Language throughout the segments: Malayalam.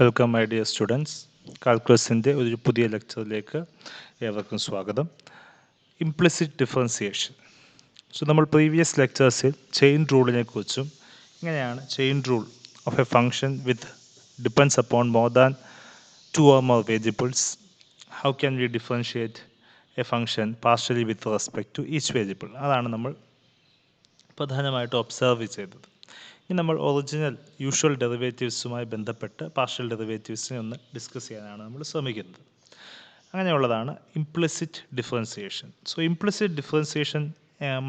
Welcome my dear students. കാൽക്കുലസിൻ്റെ ഒരു പുതിയ ലെക്ചറിലേക്ക് ഏവർക്കും സ്വാഗതം. Implicit differentiation. സോ നമ്മൾ പ്രീവിയസ് ലെക്ചേഴ്സിൽ ചെയിൻ റൂളിനെ കുറിച്ചും ഇങ്ങനെയാണ് chain rule of a function with depends upon more than 2 or more variables. How can we differentiate a function partially with respect to each variable, അതാണ് നമ്മൾ പ്രധാനമായിട്ട് ഒബ്സർവ് ചെയ്തത്. ഇനി നമ്മൾ ഒറിജിനൽ യൂഷ്വൽ ഡെറിവേറ്റീവ്സുമായി ബന്ധപ്പെട്ട് പാർഷ്യൽ ഡെറിവേറ്റീവ്സിനെ ഒന്ന് ഡിസ്കസ് ചെയ്യാനാണ് നമ്മൾ ശ്രമിക്കുന്നത്. അങ്ങനെയുള്ളതാണ് implicit differentiation. So implicit differentiation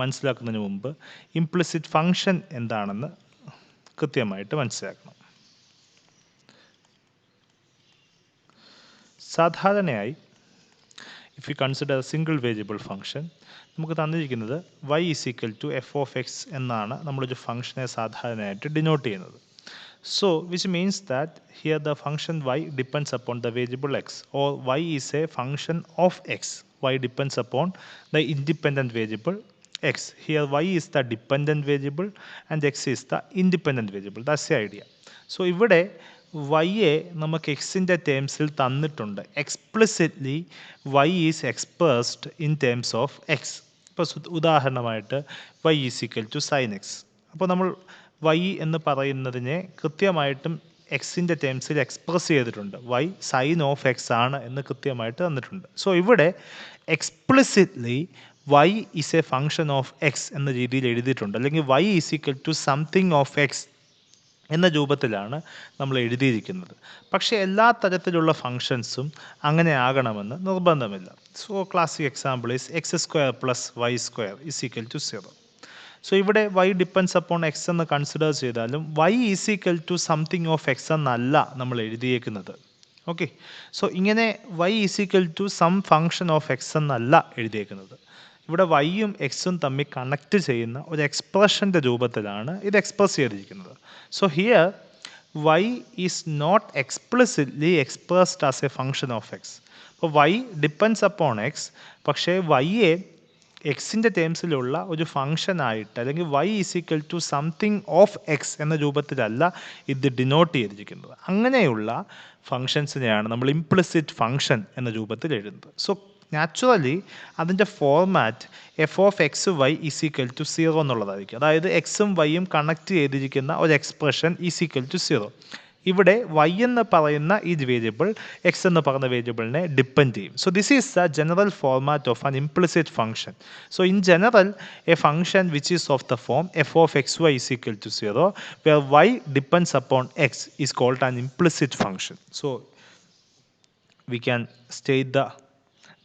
മനസ്സിലാക്കുന്നതിന് മുമ്പ് ഇംപ്ലിസിറ്റ് ഫംഗ്ഷൻ എന്താണെന്ന് കൃത്യമായിട്ട് മനസ്സിലാക്കണം. സാധാരണയായി if you consider single variable function, നമുക്ക് തന്നിരിക്കുന്നത് y is equal to F of X എന്നാണ് നമ്മളൊരു ഫംഗ്ഷനെ സാധാരണയായിട്ട് ഡിനോട്ട് ചെയ്യുന്നത്. So which means that here the function y depends upon the variable X, or y is a function of X. y depends upon the independent variable X. Here y is the dependent variable and X is the independent variable. That's the idea. So ഇവിടെ വൈയെ നമുക്ക് എക്സിൻ്റെ ടേംസിൽ തന്നിട്ടുണ്ട്. Explicitly Y is expressed in terms of X. ഇപ്പോൾ ഉദാഹരണമായിട്ട് Y is equal to sine X. അപ്പോൾ നമ്മൾ വൈ എന്ന് പറയുന്നതിനെ കൃത്യമായിട്ടും എക്സിൻ്റെ ടേംസിൽ എക്സ്പ്രസ് ചെയ്തിട്ടുണ്ട്. വൈ സൈൻ ഓഫ് എക്സ് ആണ് എന്ന് കൃത്യമായിട്ട് തന്നിട്ടുണ്ട്. സോ ഇവിടെ explicitly Y is a function of X എന്ന രീതിയിൽ എഴുതിയിട്ടുണ്ട്, അല്ലെങ്കിൽ Y is equal to something of X എന്ന രൂപത്തിലാണ് നമ്മൾ എഴുതിയിരിക്കുന്നത്. പക്ഷേ എല്ലാ തരത്തിലുള്ള ഫങ്ഷൻസും അങ്ങനെ ആകണമെന്ന് നിർബന്ധമില്ല. So classic example is X square plus Y square is equal to 0. So ഇവിടെ വൈ ഡിപ്പെൻഡ്സ് അപ്പോൺ എക്സ് എന്ന് കൺസിഡർ ചെയ്താലും Y is equal to something of X എന്നല്ല നമ്മൾ എഴുതിയേക്കുന്നത്. ഓക്കെ, സോ ഇങ്ങനെ Y is equal to some function of X എന്നല്ല എഴുതിയേക്കുന്നത്. ഇവിടെ വൈയും എക്സും തമ്മിൽ കണക്ട് ചെയ്യുന്ന ഒരു എക്സ്പ്രഷൻ്റെ രൂപത്തിലാണ് ഇത് എക്സ്പ്രസ് ചെയ്തിരിക്കുന്നത്. So here Y is not explicitly expressed as a function of X. അപ്പോൾ വൈ ഡിപ്പെൻഡ്സ് അപ്പോൺ എക്സ്, പക്ഷേ വൈയെ എക്സിൻ്റെ ടേംസിലുള്ള ഒരു ഫങ്ഷനായിട്ട്, അല്ലെങ്കിൽ Y is equal to something of X എന്ന രൂപത്തിലല്ല ഇത് ഡിനോട്ട് ചെയ്തിരിക്കുന്നത്. അങ്ങനെയുള്ള ഫങ്ഷൻസിനെയാണ് നമ്മൾ ഇംപ്ലിസിറ്റ് ഫങ്ഷൻ എന്ന രൂപത്തിൽ എഴുതുന്നത്. സോ നാച്ചുറലി അതിൻ്റെ format F of X Y is equal to 0 എന്നുള്ളതായിരിക്കും. അതായത് എക്സും വൈയും കണക്ട് ചെയ്തിരിക്കുന്ന ഒരു എക്സ്പ്രഷൻ ഈസ് ഈക്വൽ ടു 0. ഇവിടെ വൈ എന്ന് പറയുന്ന ഈ വേരിയബിൾ എക്സ് എന്ന് പറയുന്ന വേരിയബിളിനെ ഡിപ്പെൻഡ് ചെയ്യും. So this is the general format of an implicit function. So in general a function which is of the form F of X Y is equal to 0 where Y depends upon X is called an implicit function. So we can state the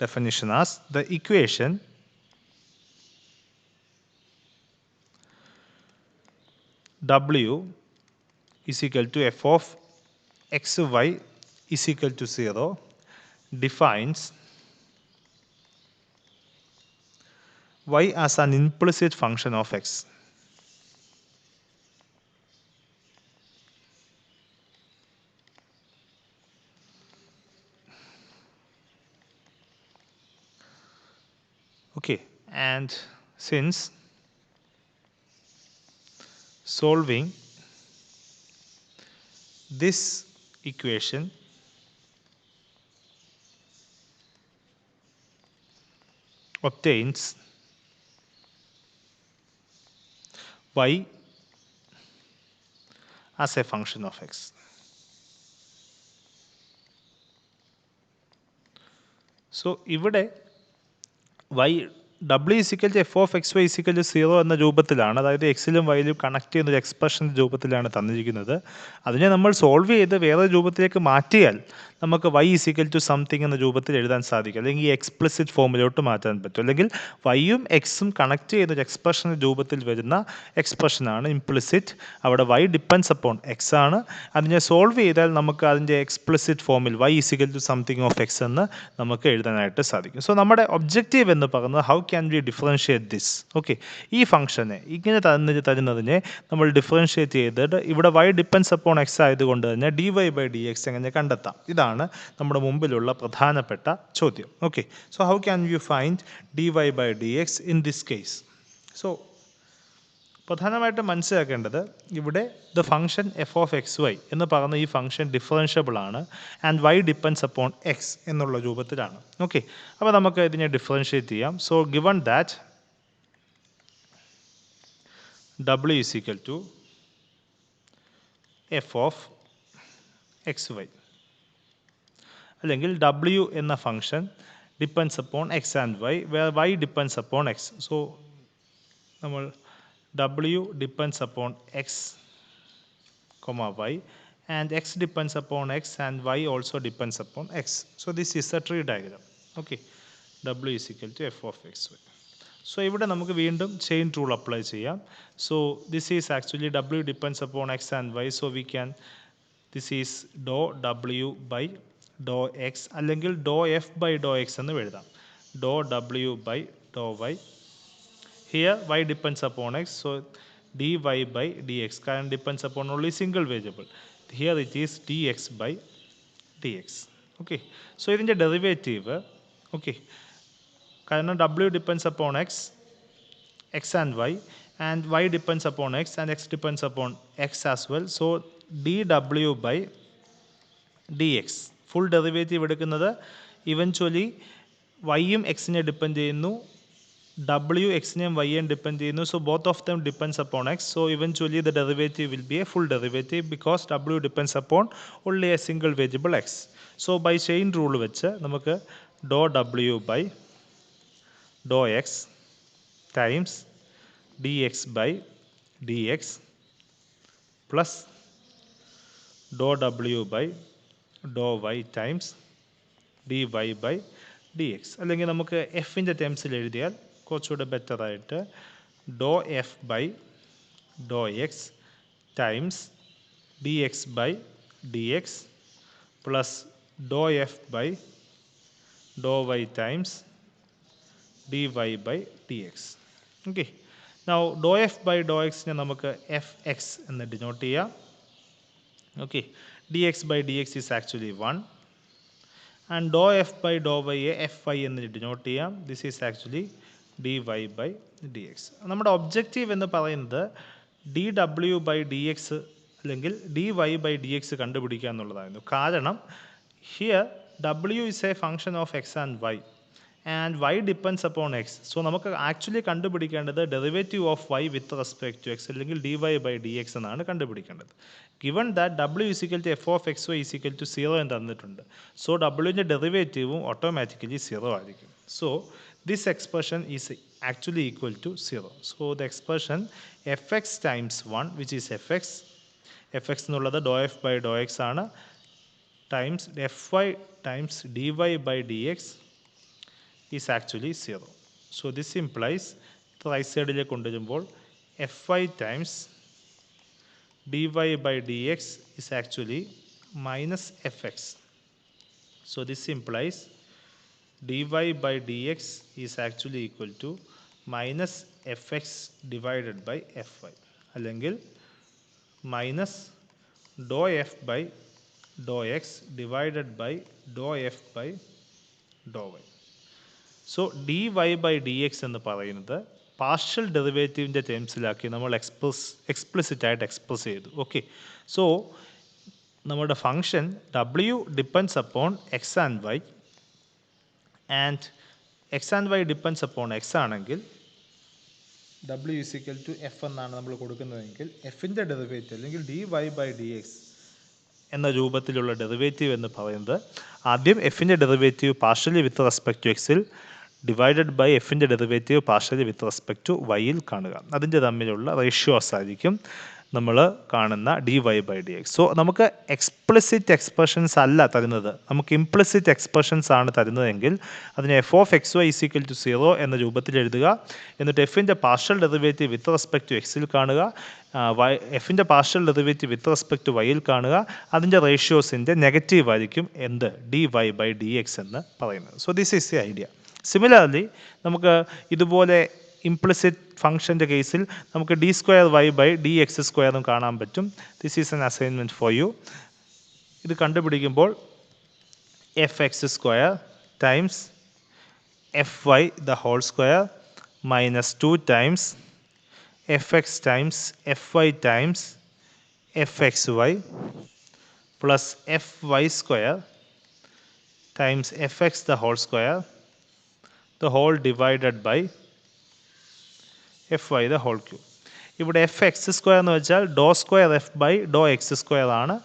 definition as the equation w is equal to f of x y is equal to 0 defines y as an implicit function of x. Okay, and since solving this equation obtains y as a function of x. So ഇവിടെ Y W is equal to F of X Y is equal to 0 എന്ന രൂപത്തിലാണ്, അതായത് എക്സിലും വൈയിലും കണക്ട് ചെയ്യുന്ന ഒരു എക്സ്പ്രഷൻ്റെ രൂപത്തിലാണ് തന്നിരിക്കുന്നത്. അതിനെ നമ്മൾ സോൾവ് ചെയ്ത് വേറെ രൂപത്തിലേക്ക് മാറ്റിയാൽ നമുക്ക് വൈ ഇസിക്കൽ ടു സംതിങ് എന്ന രൂപത്തിൽ എഴുതാൻ സാധിക്കും, അല്ലെങ്കിൽ ഈ എക്സ്പ്ലിസിറ്റ് ഫോമിലോട്ട് മാറ്റാൻ പറ്റും. അല്ലെങ്കിൽ വൈയും എക്സും കണക്ട് ചെയ്യുന്ന ഒരു എക്സ്പ്രഷൻ്റെ രൂപത്തിൽ വരുന്ന എക്സ്പ്രഷനാണ് ഇംപ്ലിസിറ്റ്. അവിടെ വൈ ഡിപ്പെൻഡ്സ് അപ്പോൺ എക്സ് ആണ്. അതിനെ സോൾവ് ചെയ്താൽ നമുക്ക് അതിൻ്റെ എക്സ്പ്ലിസിറ്റ് ഫോമിൽ Y is equal to something of X എന്ന് നമുക്ക് എഴുതാനായിട്ട് സാധിക്കും. സോ നമ്മുടെ ഒബ്ജക്റ്റീവ് എന്ന് പറയുന്നത് how can we differentiate this. Okay, ഈ ഫംഗ്ഷനെ ഇങ്ങനെ തരുന്നതിനെ നമ്മൾ ഡിഫറൻഷിയേറ്റ് ചെയ്തിട്ട് ഇവിടെ വൈ ഡിപ്പെൻഡ്സ് അപ്പോൺ എക്സ് ആയതുകൊണ്ട് തന്നെ D Y by D X എങ്ങനെ കണ്ടെത്താം, ഇതാണ് നമ്മുടെ മുമ്പിലുള്ള പ്രധാനപ്പെട്ട ചോദ്യം. Okay, so how can you find D Y by D X in this case? So പ്രധാനമായിട്ടും മനസ്സിലാക്കേണ്ടത് ഇവിടെ the function F of X Y എന്ന് പറയുന്ന ഈ ഫംഗ്ഷൻ ഡിഫറൻഷ്യബിൾ ആണ് and Y depends upon X എന്നുള്ള രൂപത്തിലാണ്. ഓക്കെ, അപ്പോൾ നമുക്ക് ഇതിനെ ഡിഫറൻഷ്യേറ്റ് ചെയ്യാം. So given that W is equal to f of X Y അല്ലെങ്കിൽ W എന്ന function depends upon X and Y where Y depends upon X. So നമ്മൾ W depends upon x, y, and x depends upon x, and y also depends upon x. So this is a tree diagram. Okay, W is equal to f of x, y. So ഇവിടെ നമുക്ക് വീണ്ടും ചെയിൻ റൂൾ അപ്ലൈ ചെയ്യാം. So this is actually W depends upon x and y. So we can, this is dou W by dou x അല്ലെങ്കിൽ dou f by dou x എന്ന് എഴുതാം. dou W by dou y. Here y depends upon x, so dy by dx current depends upon only single variable. Here it is dx by dx. Okay, so ഇതിൻ്റെ ഡെറിവേറ്റീവ്, okay, കാരണം w depends upon x and y, and y depends upon x and x depends upon x as well. So dw by dx full derivative എടുക്കുന്നത് ഇവൻച്വലി വൈയും എക്സിനെ ഡിപ്പെൻഡ് ചെയ്യുന്നു, W എക്സിനെയും വൈയെയും ഡിപ്പെൻഡ് ചെയ്യുന്നു. So both of them depends upon X. So eventually the derivative will be a full derivative because W depends upon only a single variable X. So by chain rule വെച്ച് നമുക്ക് do W by Dr X times D X by D X plus do W by Dr Y times D Y by D X. അല്ലെങ്കിൽ നമുക്ക് എഫിൻ്റെ ടേംസിൽ എഴുതിയാൽ കുറച്ചുകൂടെ ബെറ്ററായിട്ട് dou F by Dr X times D X by D X plus dou F by Dr Y times D Y by D X. Okay, now dou F by dou എക്സിനെ നമുക്ക് എഫ് എക്സ് എന്ന് ഡിനോട്ട് ചെയ്യാം. Okay, D X by D X is actually 1 and dou f by dou y fy എന്ന് ഡിനോട്ട് ചെയ്യാം. This is actually dy by dx. നമ്മുടെ ഒബ്ജക്റ്റീവ് എന്ന് പറയുന്നത് dw by dx അല്ലെങ്കിൽ dy by dx കണ്ടുപിടിക്കുക എന്നുള്ളതായിരുന്നു. കാരണം here w is a function of x and y and y depends upon x. So നമുക്ക് ആക്ച്വലി കണ്ടുപിടിക്കേണ്ടത് derivative of y with respect to X അല്ലെങ്കിൽ dy by dx എന്നാണ് കണ്ടുപിടിക്കേണ്ടത്. given that w is equal to f of x y is equal to 0 എന്ന് തന്നിട്ടുണ്ട്. സോ ഡബ്ല്യുവിൻ്റെ ഡെറിവേറ്റീവും ഓട്ടോമാറ്റിക്കലി 0 ആയിരിക്കും. So this expression is actually equal to 0. So the expression F X times 1 which is F X എന്നുള്ളത് do F by Dr X ആണ് times F Y times D Y by D X is actually 0. So this implies right സൈഡിലേക്ക് കൊണ്ടുവരുമ്പോൾ F Y times dy by dx is actually minus fx. So this implies dy by dx is actually equal to minus fx divided by fy. അല്ലെങ്കിൽ minus dou f by dou x divided by dou f by dou y. So dy by dx എന്ന് പറയുന്നത് പാർഷ്യൽ ഡെറിവേറ്റീവിൻ്റെ ടേംസിലാക്കി നമ്മൾ എക്സ്പ്ലിസിറ്റ് ആയിട്ട് എക്സ്പ്രസ് ചെയ്തു. ഓക്കെ, സോ നമ്മുടെ function W depends upon X and Y and X and Y depends upon X ആണെങ്കിൽ W is equal to F എന്നാണ് നമ്മൾ കൊടുക്കുന്നതെങ്കിൽ എഫിൻ്റെ ഡെറിവേറ്റീവ് അല്ലെങ്കിൽ dy by dx എന്ന രൂപത്തിലുള്ള ഡെറിവേറ്റീവ് എന്ന് പറയുന്നത് ആദ്യം എഫിൻ്റെ derivative partially with respect to എക്സിൽ ഡിവൈഡഡ് ബൈ എഫിൻ്റെ derivative partially with respect to വൈയിൽ കാണുക. അതിൻ്റെ തമ്മിലുള്ള റേഷ്യോസ് ആയിരിക്കും നമ്മൾ കാണുന്ന dy by dx. സോ നമുക്ക് എക്സ്പ്ലിസിറ്റ് എക്സ്പ്രഷൻസ് അല്ല തരുന്നത്, നമുക്ക് ഇംപ്ലിസിറ്റ് എക്സ്പ്രഷൻസ് ആണ് തരുന്നതെങ്കിൽ അതിനെ F of X Y is equal to 0 എന്ന രൂപത്തിൽ എഴുതുക. എന്നിട്ട് എഫിൻ്റെ partial derivative with respect to എക്സിൽ കാണുക, എഫിൻ്റെ partial derivative with respect to വൈയിൽ കാണുക. അതിൻ്റെ റേഷ്യോസിൻ്റെ നെഗറ്റീവ് ആയിരിക്കും എന്ത് dy by dx എന്ന് പറയുന്നത്. So this is the idea. Similarly നമുക്ക് ഇതുപോലെ ഇംപ്ലിസിറ്റ് ഫംഗ്ഷൻ്റെ കേസിൽ നമുക്ക് D square Y by D X സ്ക്വയറും കാണാൻ പറ്റും. This is an assignment for you. ഇത് കണ്ടുപിടിക്കുമ്പോൾ F X square times F Y the whole square minus 2 times fx times fy times fxy plus fy square times fx the whole square the whole divided by fy the whole cube. ഇവിടെ എഫ് എക്സ് സ്ക്വയർ എന്ന് വെച്ചാൽ dou square F by Dr X square ആണ്.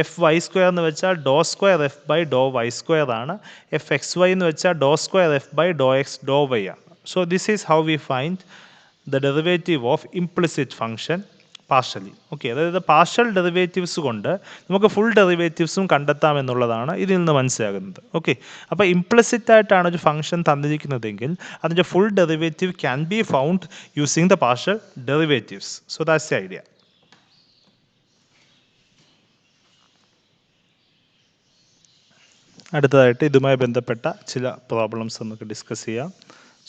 എഫ് വൈ സ്ക്വയർ എന്ന് വെച്ചാൽ dou square F by Dr Y square ആണ്. എഫ് എക്സ് വൈ എന്ന് വെച്ചാൽ dou square F by Dr X dou Y ആണ്. So this is how we find the derivative of implicit function partially. Okay, അതായത് പാർഷ്യൽ ഡെറിവേറ്റീവ്സ് കൊണ്ട് നമുക്ക് ഫുൾ ഡെറിവേറ്റീവ്സും കണ്ടെത്താമെന്നുള്ളതാണ് ഇതിൽ നിന്ന് മനസ്സിലാകുന്നത്. ഓക്കെ, അപ്പോൾ ഇംപ്ലിസിറ്റ് ആയിട്ടാണ് ഒരു ഫംഗ്ഷൻ തന്നിരിക്കുന്നതെങ്കിൽ അതിൻ്റെ full derivative can be found using the partial derivatives. So that's the idea. അടുത്തതായിട്ട് ഇതുമായി ബന്ധപ്പെട്ട ചില പ്രോബ്ലംസ് നമുക്ക് ഡിസ്കസ് ചെയ്യാം.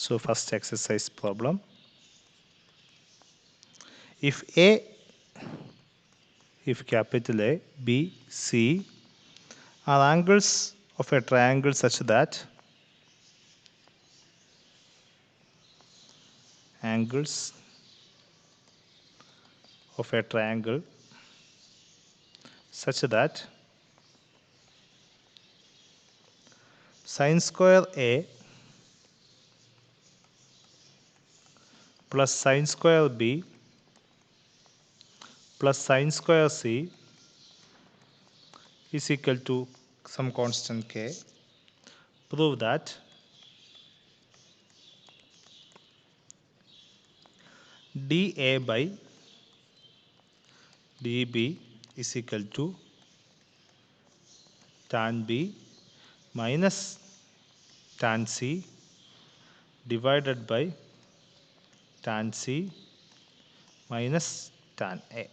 So first exercise problem. If capital A, B, C are angles of a triangle such that angles of a triangle such that sin square A plus sin square B plus sin square C is equal to some constant K. Prove that dA by dB is equal to tan B minus tan C divided by tan C minus tan A.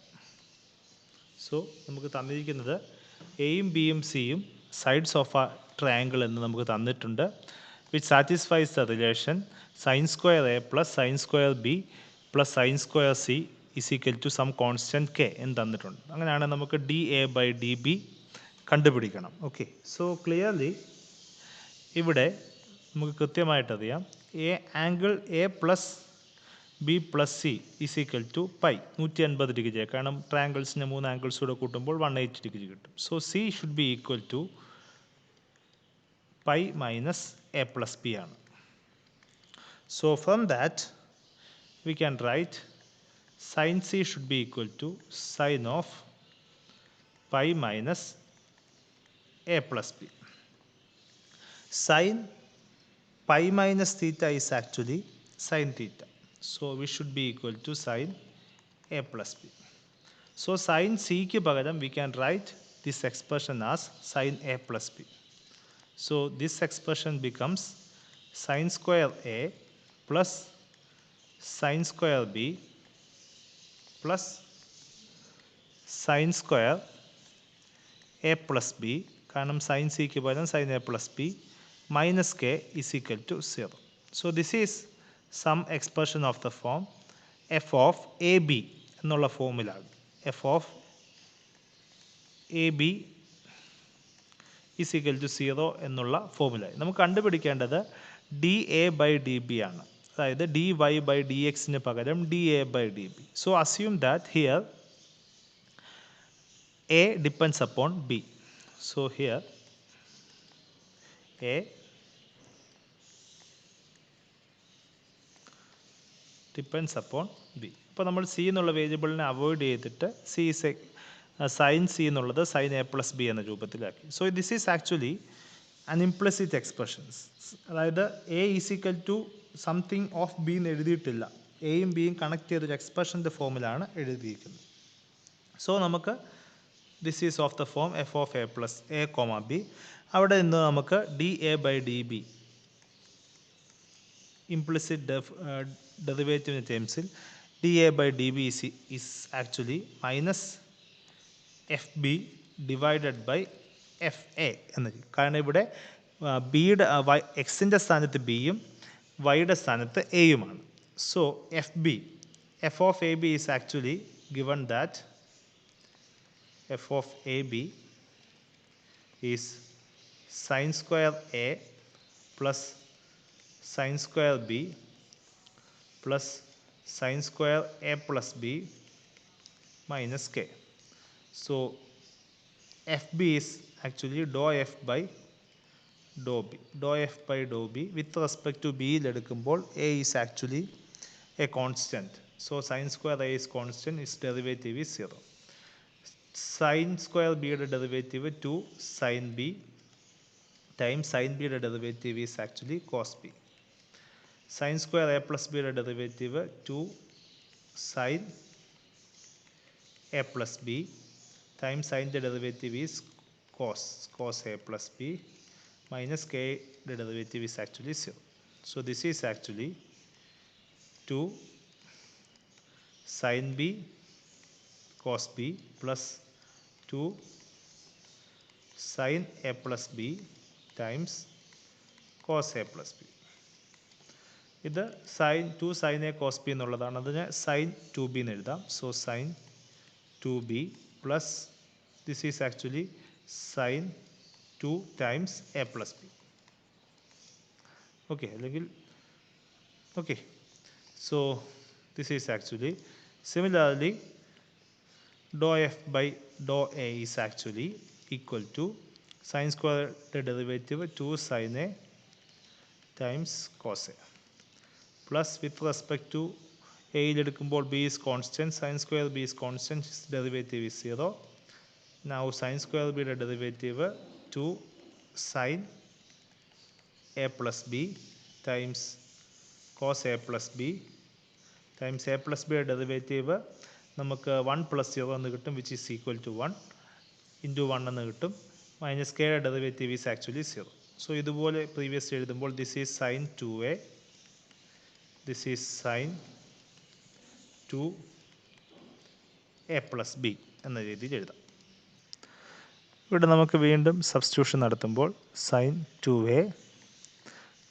So നമുക്ക് തന്നിരിക്കുന്നത് എയും ബിയും സിയും സൈഡ്സ് ഓഫ് എ ട്രയാങ്കിൾ എന്ന് നമുക്ക് തന്നിട്ടുണ്ട്. Which satisfies the relation sine square A plus sine square B plus sine square C is equal to some constant K എന്ന് തന്നിട്ടുണ്ട്. അങ്ങനെയാണെങ്കിൽ നമുക്ക് D A by D B കണ്ടുപിടിക്കണം. ഓക്കെ, സോ ക്ലിയർലി ഇവിടെ നമുക്ക് കൃത്യമായിട്ടറിയാം angle A plus B plus C is equal to pi 180 degree. കാരണം ട്രയാങ്കിൾസിൻ്റെ 3 ആംഗിൾസ് കൂടെ കൂട്ടുമ്പോൾ 180 ഡിഗ്രി കിട്ടും. So C should be equal to pi minus A plus B ആണ്. So from that we can write sine C should be equal to sine of pi minus A plus B. Sine pi minus theta is actually sine theta. So we should be equal to sin a plus b. So sin c ക്ക് പകരം we can write this expression as sin a plus b. So this expression becomes sin square a plus sin square b plus sin square a plus b. കാരണം sin c ക്ക് പകരം sin a plus b minus k is equal to 0. So this is some expression of the form f of ab എന്നുള്ള ഫോമിലാണ്. f of ab is equal to 0 എന്നുള്ള ഫോമിലായി. നമുക്ക് കണ്ടുപിടിക്കേണ്ടത് D A by D B ആണ്. അതായത് ഡി വൈ ബൈ ഡി എക്സിന് പകരം D A by D B. So assume that here A depends upon B. So here A depends upon B. അപ്പോൾ നമ്മൾ സി എന്നുള്ള വേരിയബിളിനെ അവോയ്ഡ് ചെയ്തിട്ട് സി സൈൻ സി എന്നുള്ളത് സൈൻ എ പ്ലസ് ബി എന്ന രൂപത്തിലാക്കി. So this is actually an implicit expressions. അതായത് A is equal to something of B എന്ന് എഴുതിയിട്ടില്ല. എയും ബിയും കണക്ട് ചെയ്തൊരു എക്സ്പ്രഷൻ്റെ ഫോമിലാണ് എഴുതിയിരിക്കുന്നത്. സോ നമുക്ക് this is of the form F of A plus A comma B. അവിടെ നിന്ന് നമുക്ക് D A by D B implicit derivative ടേംസിൽ D A by D B is actually minus F B divided by F A എന്ന്. കാരണം ഇവിടെ ബിയുടെ എക്സിൻ്റെ സ്ഥാനത്ത് ബിയും വൈയുടെ സ്ഥാനത്ത് എയുമാണ്. So F B F of A B is actually given that F of A B is sine square A plus sin square b plus sin square a plus b minus k. So fb is actually dou f by dou b. Dou f by dou b with respect to b എടുക്കുമ്പോൾ a is actually a constant. So sin square a is constant, its derivative is 0. Sin square b യുടെ derivative 2 sin b times sin b യുടെ derivative is actually cos b. Sin square a plus b യുടെ derivative 2 sin a plus b times sin the derivative is cos a plus b minus k the derivative is actually 0. So this is actually 2 sin b cos b plus 2 sin a plus b times cos a plus b. ഇത് sine 2 sine A cos B എന്നുള്ളതാണ്. അതിന് സൈൻ 2b എന്ന് എഴുതാം. So sine 2b plus this is actually sine 2 times A plus B. Okay, അല്ലെങ്കിൽ okay, so this is actually similarly dou f by dou a is actually equal to sin square the derivative 2 sin a times cos a plus with respect to a എടുക്കുമ്പോൾ b is constant, sin square b is constant, its derivative is 0. Now sin square b യുടെ derivative 2 sin a plus b times cos a plus b times a plus b യുടെ derivative നമുക്ക് 1 plus 0 എന്ന് കിട്ടും, which is equal to 1 into 1 എന്ന് കിട്ടും. മൈനസ് കെ യുടെ ഡെറിവേറ്റീവ് ഈസ് ആക്ച്വലി 0. സോ ഇതുപോലെ പ്രീവിയസ് എഴുതുമ്പോൾ this is sine 2a, this is sine 2a plus B എന്ന രീതിയിൽ എഴുതാം. ഇവിടെ നമുക്ക് വീണ്ടും സബ്സ്റ്റിറ്റ്യൂഷൻ നടത്തുമ്പോൾ sine 2a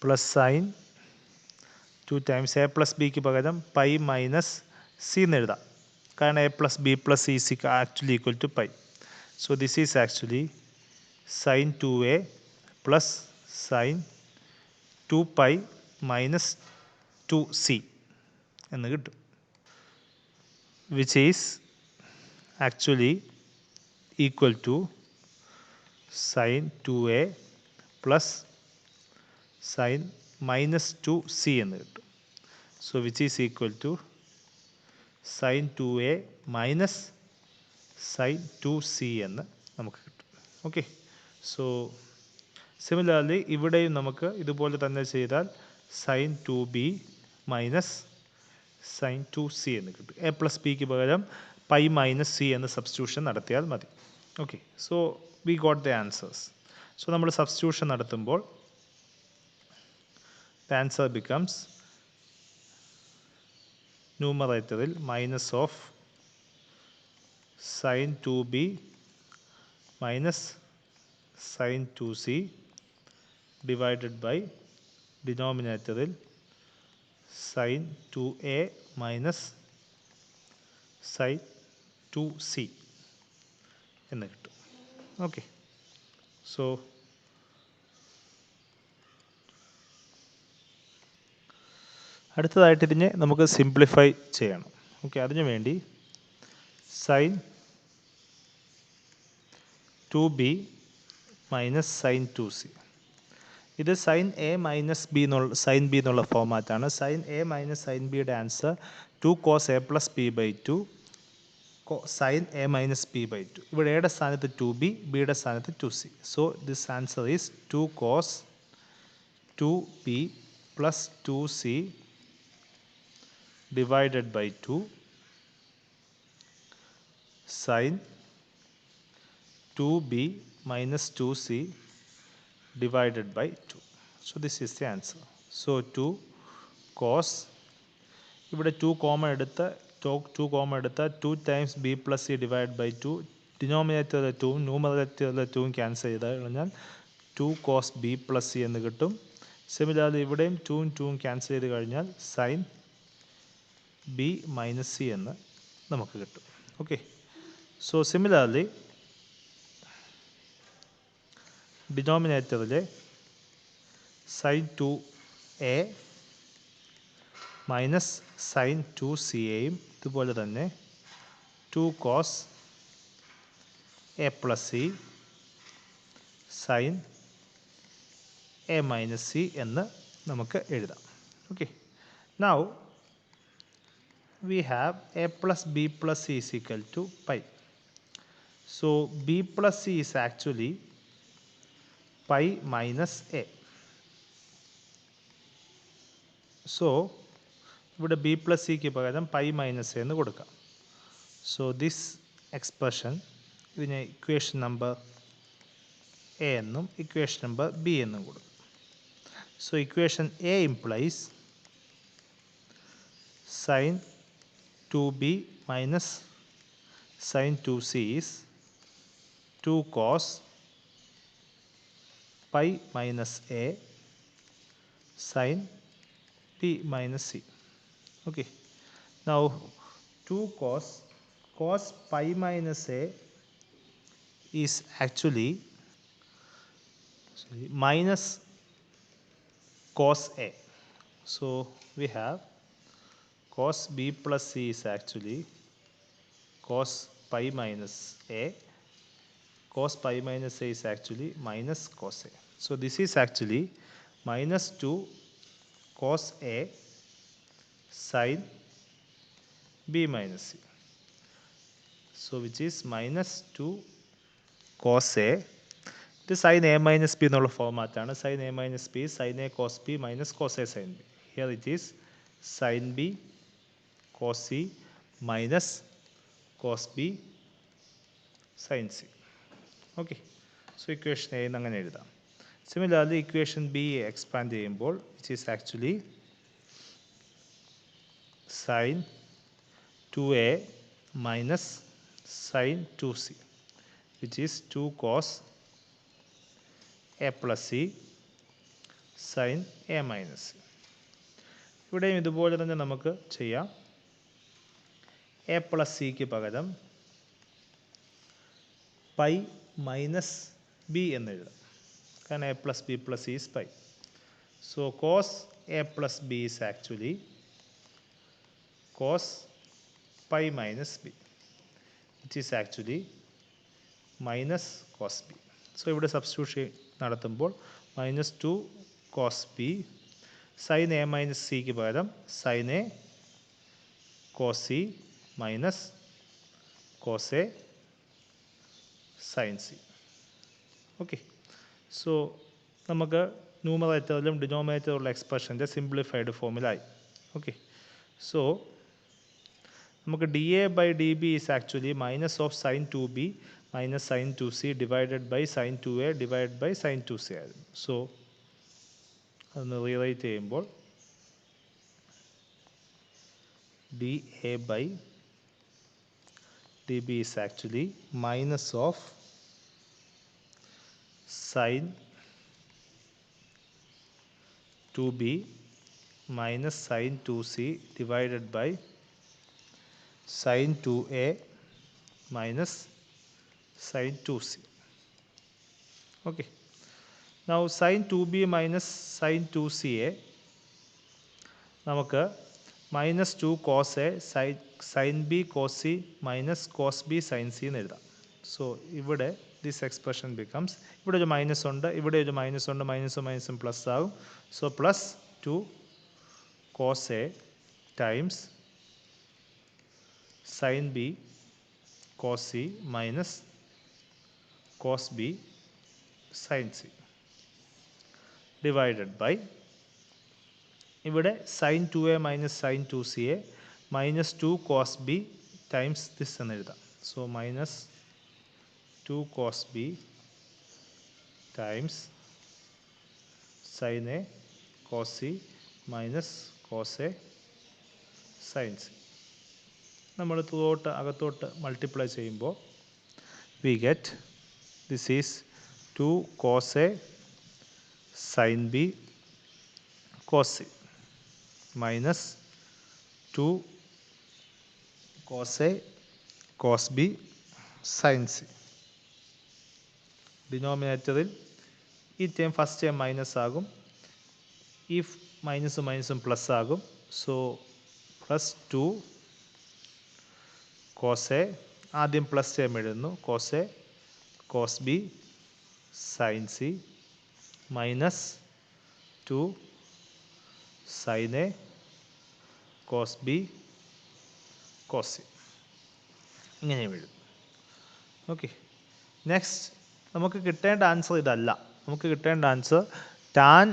plus sine 2 times A plus ബിക്ക് പകരം പൈ മൈനസ് സി എന്ന് എഴുതാം. കാരണം a plus b plus c is actually equal to pi. So this is actually sin 2a plus sin 2 pi minus 2c എന്ന് കിട്ടും, which is actually equal to sin 2a plus sin minus 2c എന്ന് കിട്ടും. So which is equal to sin 2a minus sin 2c എന്ന് നമുക്ക് കിട്ടും. ഓക്കെ, സോ സിമിലർലി ഇവിടെയും നമുക്ക് ഇതുപോലെ തന്നെ ചെയ്താൽ sin 2b minus sin 2c എന്ന് കിട്ടും. എ പ്ലസ് ബിക്ക് പകരം പൈ മൈനസ് സി എന്ന് സബ്സ്റ്റിറ്റ്യൂഷൻ നടത്തിയാൽ മതി. Okay, so we got the answers. So നമ്മൾ സബ്സ്റ്റിറ്റ്യൂഷൻ നടത്തുമ്പോൾ ദ ആൻസർ ബിക്കംസ് ന്യൂമറേറ്ററിൽ minus of sin 2b minus sin 2c divided by ഡിനോമിനേറ്ററിൽ sin 2a minus sin 2c എന്ന് കിട്ടും. ഓക്കെ, സോ അടുത്തതായിട്ട് ഇതിനെ നമുക്ക് സിംപ്ലിഫൈ ചെയ്യണം. ഓക്കെ, അതിനു വേണ്ടി sign 2b minus sine 2c, ഇത് സൈൻ എ മൈനസ് ബി എന്നുള്ള സൈൻ ബി എന്നുള്ള ഫോമാറ്റാണ്. സൈൻ എ മൈനസ് സൈൻ ബിയുടെ answer 2 cos A plus B by 2 sine A minus B by 2. ഇവിടെ എയുടെ സ്ഥാനത്ത് 2b, ബിയുടെ സ്ഥാനത്ത് 2c. So this answer is 2 cos 2b plus 2c divided by 2 sin 2b minus 2c divided by 2. So this is the answer. So 2 cos, ഇവിടെ 2 കോമൺ എടുത്ത് 2 times B plus C divide by 2, ഡിനോമിനേറ്ററിലെ 2 ന്യൂമറേറ്ററിലെ 2 ക്യാൻസൽ ചെയ്ത് കഴിഞ്ഞാൽ 2 കോസ് ബി പ്ലസ് സി എന്ന് കിട്ടും. സിമിലർലി ഇവിടെയും 2ഉം 2ഉം ക്യാൻസൽ ചെയ്ത് കഴിഞ്ഞാൽ സൈൻ ബി മൈനസ് സി എന്ന് നമുക്ക് കിട്ടും. ഓക്കെ, സോ സിമിലർലി ഡിനോമിനേറ്ററിലെ sin 2a മൈനസ് സൈൻ 2CAയും ഇതുപോലെ തന്നെ 2 cos A plus C sine A minus C എന്ന് നമുക്ക് എഴുതാം. Okay, now we have a plus b plus c is equal to pi. So b plus c is actually pi minus a. So ഇവിടെ b plus c ക്ക് പകരം pi minus a എന്ന് കൊടുക്കാം. So this expression ഇതിനെ ഇക്വേഷൻ നമ്പർ a എന്നും ഇക്വേഷൻ നമ്പർ b എന്നും കൊടുക്കും. So equation a implies sin 2b minus sin 2c is 2 cos pi minus a sin p minus c. Okay, now 2 cos pi minus a is actually minus cos a. So we have cos b plus c is actually cos pi minus a. Cos pi minus a is actually minus cos a. So this is actually minus 2 cos a sin b minus c. So which is minus 2 cos a. ഇത് sin a minus b എന്നുള്ള ഫോർമാറ്റാണ്. sin a minus b sin a cos b minus cos a sin b. Here it is sin b cos c minus cos b sin c. Okay, so equation a എന്ന് അങ്ങനെ എഴുതാം. Similarly equation b expand ചെയ്യുമ്പോൾ which is actually sin 2a minus sin 2c which is 2 cos a plus c sin a minus c. ഇവിടെയും ഇതുപോലെ തന്നെ നമുക്ക് ചെയ്യാം. എ പ്ലസ് സിക്ക് പകരം പൈ മൈനസ് ബി എന്ന് എഴുതാം. കാരണം A plus B plus C is pi. So cos A plus B is actually cos pi minus B which is actually minus cos B. So ഇവിടെ സബ്സ്റ്റിറ്റ്യൂഷൻ നടത്തുമ്പോൾ minus 2 cos B sine A minus സിക്ക് പകരം sine A cos C minus cos A sine C. Okay, so നമുക്ക് ന്യൂമറേറ്ററിലും ഡിനോമിനേറ്ററിലുള്ള എക്സ്പ്രഷൻ്റെ സിംപ്ലിഫൈഡ് ഫോമിലായി. ഓക്കെ, സോ നമുക്ക് D A by D B is actually minus of sine 2b minus sine 2c divided by sine 2a divide by sine 2c ആയിരുന്നു. സോ അതൊന്ന് റീറൈറ്റ് ചെയ്യുമ്പോൾ D A by D B is actually minus of sin 2b minus sin 2c divided by sin 2a minus sin 2c. Okay, now sin 2b minus sin 2ca നമുക്ക് minus 2 cos a sin b cos c minus cos b sin c എന്ന് എഴുതാം. സോ ഇവിടെ this expression becomes, ഇവിടെ ഒരു മൈനസ് ഉണ്ട്, ഇവിടെ ഒരു മൈനസ് ഉണ്ട്, മൈനസും മൈനസും പ്ലസ് ആകും. So plus 2 cos A times sine B cos C minus cos B sine C divided by ഇവിടെ sine 2a minus sine 2ca minus 2 cos B times this എന്ന് എഴുതാം. So minus 2 cos b times sin a cos c minus cos a sin c. നമ്മൾ അകത്തോട്ട് മൾട്ടിപ്ലൈ ചെയ്യുമ്പോൾ we get this is 2 cos a sin b cos c minus 2 cos a cos b sin c. ഡിനോമിനേറ്ററിൽ ഈ ടേം ഫസ്റ്റ് ടേം മൈനസ് ആകും, ഈ മൈനസും മൈനസും പ്ലസ് ആകും. സോ പ്ലസ് 2 കോസ് എ, ആദ്യം പ്ലസ് ടേം എഴുതുന്നു, cos A cos B sine C minus 2 sine A cos B cos C, ഇങ്ങനെ എഴുതും. ഓക്കെ, നെക്സ്റ്റ് നമുക്ക് കിട്ടേണ്ട ആൻസർ ഇതല്ല. നമുക്ക് കിട്ടേണ്ട answer tan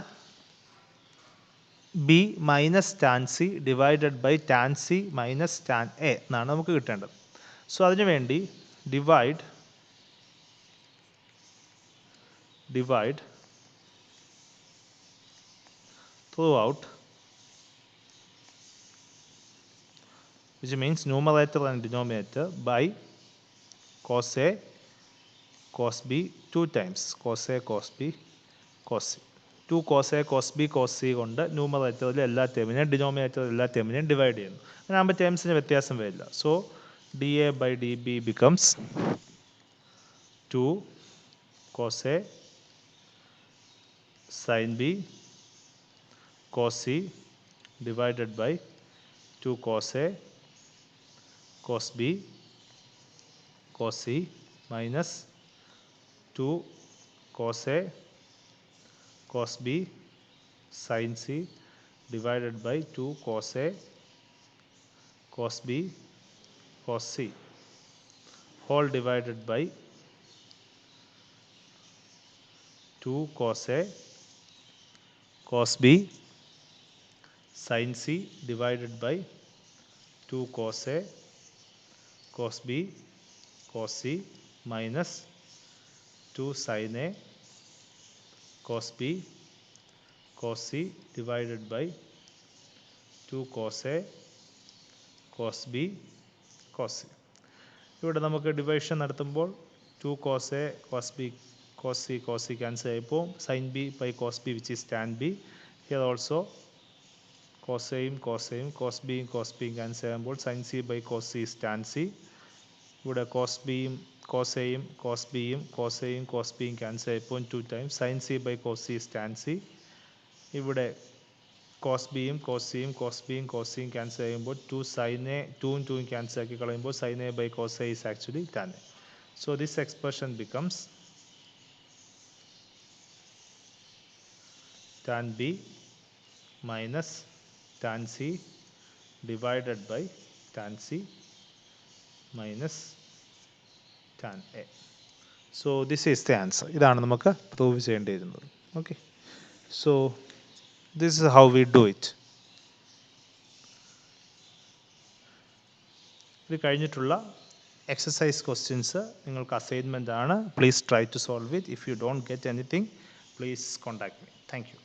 B minus tan C divided by tan C minus tan A എന്നാണ് നമുക്ക് കിട്ടേണ്ടത്. സോ അതിനു വേണ്ടി divide throughout, which means numerator and denominator, by cos A cos B 2 times cos A cos B cos C. 2 cos A cos B cos C കൊണ്ട് ന്യൂമറേറ്ററിൽ എല്ലാ ടേമിനെയും ഡിനോമിനേറ്ററിൽ എല്ലാ ടേമിനെയും ഡിവൈഡ് ചെയ്യുന്നു. അങ്ങനെ ആകുമ്പോൾ ടേംസിന് വ്യത്യാസം വരില്ല. So D A by D B becomes 2 cos A sin B cos C divided by 2 cos A cos B cos C minus 2 cos A cos B sin C divided by 2 cos A cos B cos C whole divided by 2 cos A cos B sin C divided by 2 cos A cos B cos C minus 2 sin A cos B cos C divided by 2 cos A cos B cos C. ഇവിടെ നമുക്ക് ഡിവൈഷൻ നടത്തുമ്പോൾ 2 cos A cos B cos C cancel ആയിപ്പോൾ sin B by cos B which is tan B. Here also cos Aയും cos Aയും cos Bയും cos Bയും ക്യാൻസൽ ആകുമ്പോൾ sin C by cos C is tan C. ഇവിടെ cos Bയും cos Aയും cos Bയും cos Aയും cos Bയും ക്യാൻസൽ ആയിപ്പോൾ 2 times sin C by cos C is tan C. ഇവിടെ cos Bയും cos Cയും cos Bയും cos Cയും ക്യാൻസൽ ചെയ്യുമ്പോൾ 2 sin A 2ഉം 2ഉം ക്യാൻസൽ ആക്കി കളയുമ്പോൾ sin A by cos A is actually tan A. So this expression becomes tan B minus tan C divided by tan C minus tan A. So this is the answer. ഇതാണ് നമുക്ക് പ്രൂവ് ചെയ്യേണ്ടിയിരുന്നത്. Okay, so this is how we do it. ഇത് കഴിഞ്ഞിട്ടുള്ള എക്സസൈസ് ക്വസ്റ്റ്യൻസ് നിങ്ങൾക്ക് അസൈൻമെൻ്റ് ആണ്. Please try to solve it. If you don't get anything please contact me. Thank U.